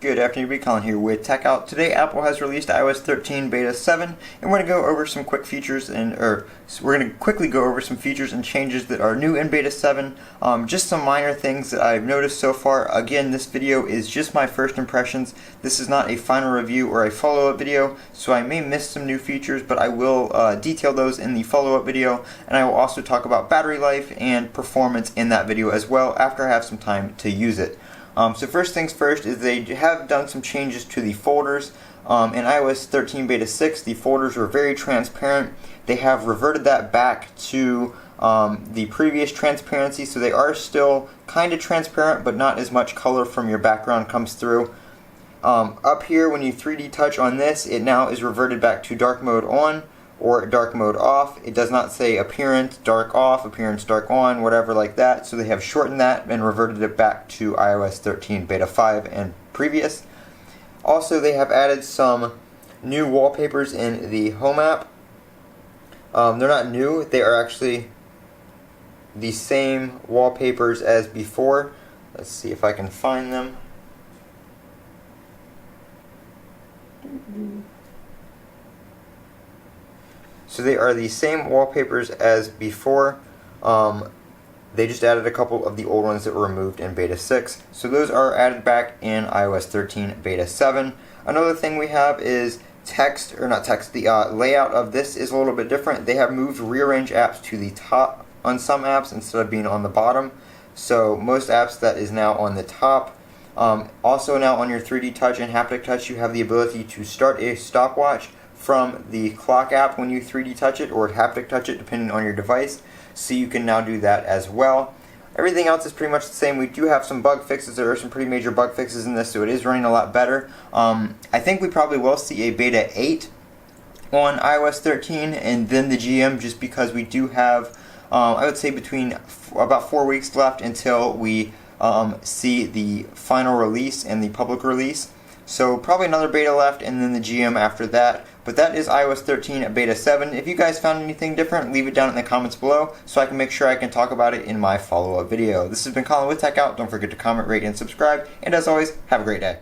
Good afternoon, everybody. Colin here with Techout. Today, Apple has released iOS 13 Beta 7, and we're going to go over some quick features we're going to quickly go over some features and changes that are new in Beta 7. Just some minor things that I've noticed so far. Again, this video is just my first impressions. This is not a final review or a follow-up video, so I may miss some new features, but I will detail those in the follow-up video, and I will also talk about battery life and performance in that video as well after I have some time to use it. So first things first is they have done some changes to the folders. In iOS 13 Beta 6, the folders were very transparent. They have reverted that back to the previous transparency, so they are still kind of transparent, but not as much color from your background comes through. Up here, when you 3D touch on this, it now is reverted back to dark mode on or dark mode off. It does not say appearance dark off, appearance dark on, whatever like that. So they have shortened that and reverted it back to iOS 13 Beta 5 and previous. Also, they have added some new wallpapers in the Home app. They're not new, they are actually the same wallpapers as before. Let's see if I can find them. So they are the same wallpapers as before. They just added a couple of the old ones that were removed in Beta 6. So those are added back in iOS 13 Beta 7. Another thing we have is the layout of this is a little bit different. They have moved rearrange apps to the top on some apps instead of being on the bottom. So most apps that is now on the top. Also now on your 3D touch and haptic touch, you have the ability to start a stopwatch from the clock app when you 3D touch it or haptic touch it depending on your device. So you can now do that as well. Everything else is pretty much the same. We do have some bug fixes. There are some pretty major bug fixes in this, so it is running a lot better. I think we probably will see a Beta 8 on iOS 13 and then the GM, just because we do have, I would say, between about 4 weeks left until we see the final release and the public release. So probably another beta left and then the GM after that. But that is iOS 13 Beta 7. If you guys found anything different, leave it down in the comments below so I can make sure I can talk about it in my follow-up video. This has been Colin with Techout. Don't forget to comment, rate, and subscribe. And as always, have a great day.